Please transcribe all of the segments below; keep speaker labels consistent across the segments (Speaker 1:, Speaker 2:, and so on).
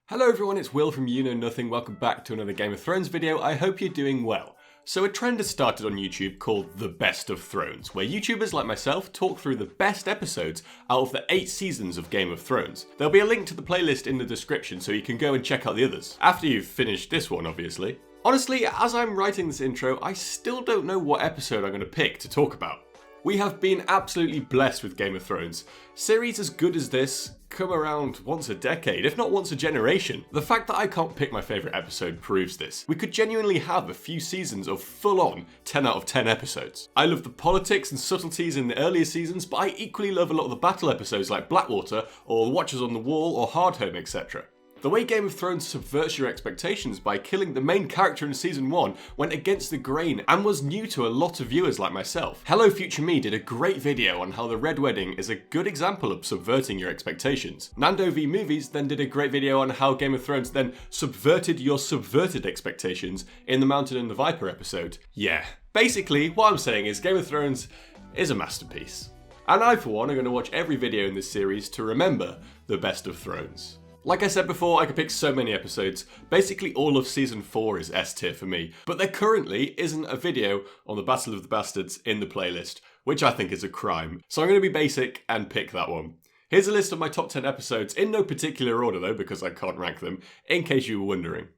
Speaker 1: Hello everyone, it's Will from You Know Nothing. Welcome back to another Game of Thrones video. I hope you're doing well. So a trend has started on YouTube called The Best of Thrones, where YouTubers like myself talk through the best episodes out of the 8 seasons of Game of Thrones. There'll be a link to the playlist in the description so you can go and check out the others. After you've finished this one, obviously. Honestly, as I'm writing this intro, I still don't know what episode I'm going to pick to talk about. We have been absolutely blessed with Game of Thrones. Series as good as this come around once a decade, if not once a generation. The fact that I can't pick my favourite episode proves this. We could genuinely have a few seasons of full-on 10 out of 10 episodes. I love the politics and subtleties in the earlier seasons, but I equally love a lot of the battle episodes like Blackwater or Watchers on the Wall or Hardhome, etc. The way Game of Thrones subverts your expectations by killing the main character in season 1 went against the grain and was new to a lot of viewers like myself. Hello Future Me did a great video on how the Red Wedding is a good example of subverting your expectations. Nando v Movies then did a great video on how Game of Thrones then subverted your subverted expectations in the Mountain and the Viper episode. Yeah, basically what I'm saying is Game of Thrones is a masterpiece. And I for one are going to watch every video in this series to remember the Best of Thrones. Like I said before, I could pick so many episodes. Basically all of season 4 is S tier for me, but there currently isn't a video on the Battle of the Bastards in the playlist, which I think is a crime. So I'm going to be basic and pick that one. Here's a list of my top 10 episodes, in no particular order though, because I can't rank them, in case you were wondering.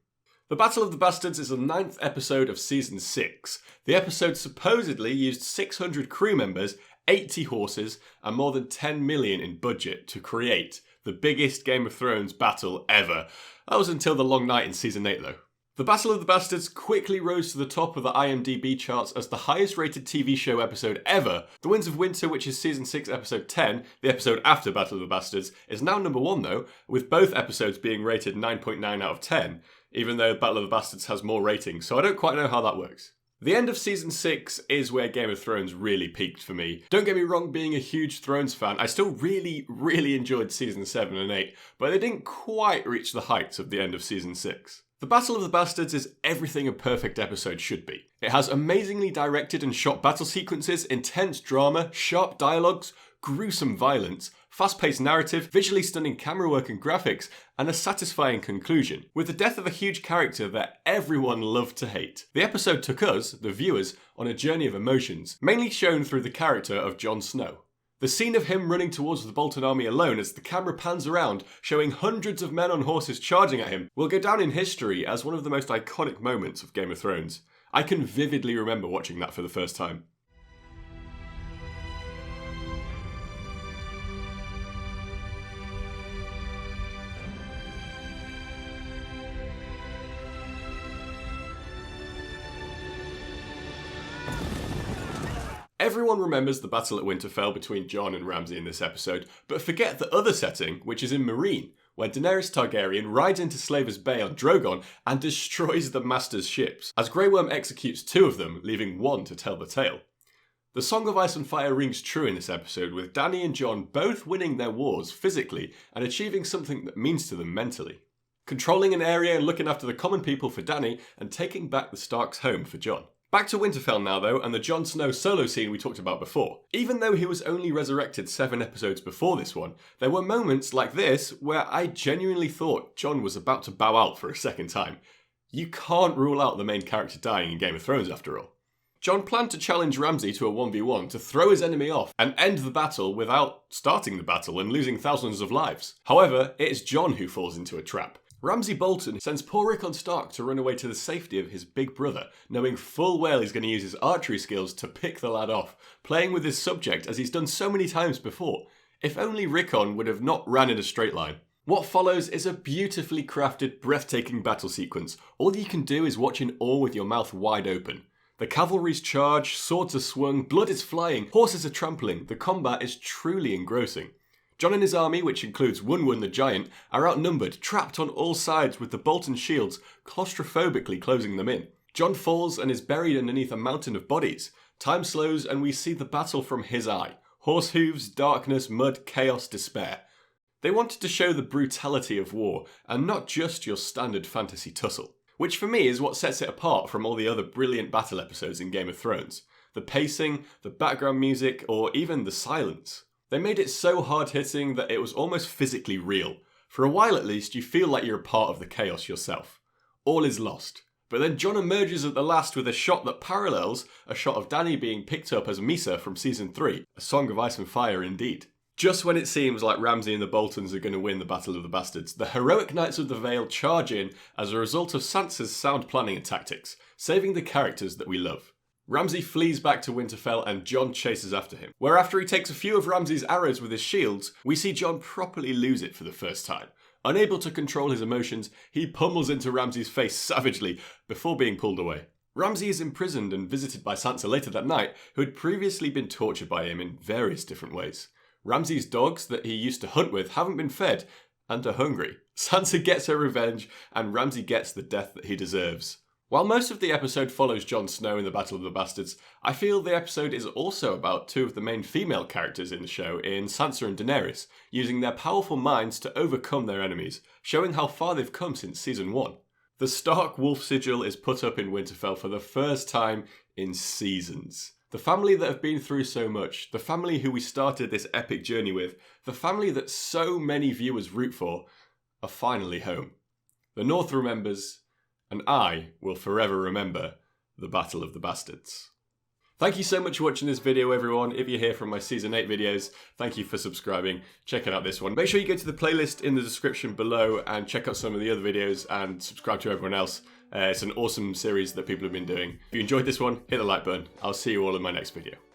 Speaker 1: The Battle of the Bastards is the 9th episode of season 6. The episode supposedly used 600 crew members, 80 horses, and more than 10 million in budget to create the biggest Game of Thrones battle ever. That was until the long night in season 8 though. The Battle of the Bastards quickly rose to the top of the IMDb charts as the highest rated TV show episode ever. The Winds of Winter, which is season 6 episode 10, the episode after Battle of the Bastards, is now number 1 though, with both episodes being rated 9.9 out of 10, even though Battle of the Bastards has more ratings, so I don't quite know how that works. The end of season 6 is where Game of Thrones really peaked for me. Don't get me wrong, being a huge Thrones fan, I still really enjoyed season 7 and 8, but they didn't quite reach the heights of the end of season 6. The Battle of the Bastards is everything a perfect episode should be. It has amazingly directed and shot battle sequences, intense drama, sharp dialogues, gruesome violence, fast-paced narrative, visually stunning camera work and graphics, and a satisfying conclusion, with the death of a huge character that everyone loved to hate. The episode took us, the viewers, on a journey of emotions, mainly shown through the character of Jon Snow. The scene of him running towards the Bolton army alone as the camera pans around, showing hundreds of men on horses charging at him, will go down in history as one of the most iconic moments of Game of Thrones. I can vividly remember watching that for the first time. Everyone remembers the battle at Winterfell between Jon and Ramsay in this episode, but forget the other setting, which is in Meereen, where Daenerys Targaryen rides into Slaver's Bay on Drogon and destroys the Master's ships, as Grey Worm executes 2 of them, leaving 1 to tell the tale. The Song of Ice and Fire rings true in this episode, with Dany and Jon both winning their wars physically and achieving something that means to them mentally. Controlling an area and looking after the common people for Dany, and taking back the Stark's home for Jon. Back to Winterfell now though, and the Jon Snow solo scene we talked about before. Even though he was only resurrected 7 episodes before this one, there were moments like this where I genuinely thought Jon was about to bow out for a second time. You can't rule out the main character dying in Game of Thrones after all. Jon planned to challenge Ramsay to a 1v1 to throw his enemy off and end the battle without starting the battle and losing thousands of lives. However, it is Jon who falls into a trap. Ramsay Bolton sends poor Rickon Stark to run away to the safety of his big brother, knowing full well he's going to use his archery skills to pick the lad off, playing with his subject as he's done so many times before. If only Rickon would have not ran in a straight line. What follows is a beautifully crafted, breathtaking battle sequence. All you can do is watch in awe with your mouth wide open. The cavalry's charge, swords are swung, blood is flying, horses are trampling, the combat is truly engrossing. Jon and his army, which includes Wun the Giant, are outnumbered, trapped on all sides with the Bolton shields claustrophobically closing them in. Jon falls and is buried underneath a mountain of bodies. Time slows and we see the battle from his eye. Horse hooves, darkness, mud, chaos, despair. They wanted to show the brutality of war, and not just your standard fantasy tussle. Which for me is what sets it apart from all the other brilliant battle episodes in Game of Thrones. The pacing, the background music, or even the silence. They made it so hard-hitting that it was almost physically real. For a while at least, you feel like you're a part of the chaos yourself. All is lost. But then Jon emerges at the last with a shot that parallels a shot of Dany being picked up as Misa from Season 3. A Song of Ice and Fire indeed. Just when it seems like Ramsay and the Boltons are going to win the Battle of the Bastards, the heroic Knights of the Vale charge in as a result of Sansa's sound planning and tactics, saving the characters that we love. Ramsay flees back to Winterfell and Jon chases after him, where after he takes a few of Ramsay's arrows with his shields, we see Jon properly lose it for the first time. Unable to control his emotions, he pummels into Ramsay's face savagely before being pulled away. Ramsay is imprisoned and visited by Sansa later that night, who had previously been tortured by him in various different ways. Ramsay's dogs that he used to hunt with haven't been fed and are hungry. Sansa gets her revenge and Ramsay gets the death that he deserves. While most of the episode follows Jon Snow in the Battle of the Bastards, I feel the episode is also about two of the main female characters in the show in Sansa and Daenerys, using their powerful minds to overcome their enemies, showing how far they've come since Season 1. The Stark Wolf Sigil is put up in Winterfell for the first time in seasons. The family that have been through so much, the family who we started this epic journey with, the family that so many viewers root for, are finally home. The North remembers, and I will forever remember the Battle of the Bastards. Thank you so much for watching this video, everyone. If you're here from my Season 8 videos, thank you for subscribing. Check out this one. Make sure you go to the playlist in the description below and check out some of the other videos and subscribe to everyone else. It's an awesome series that people have been doing. If you enjoyed this one, hit the like button. I'll see you all in my next video.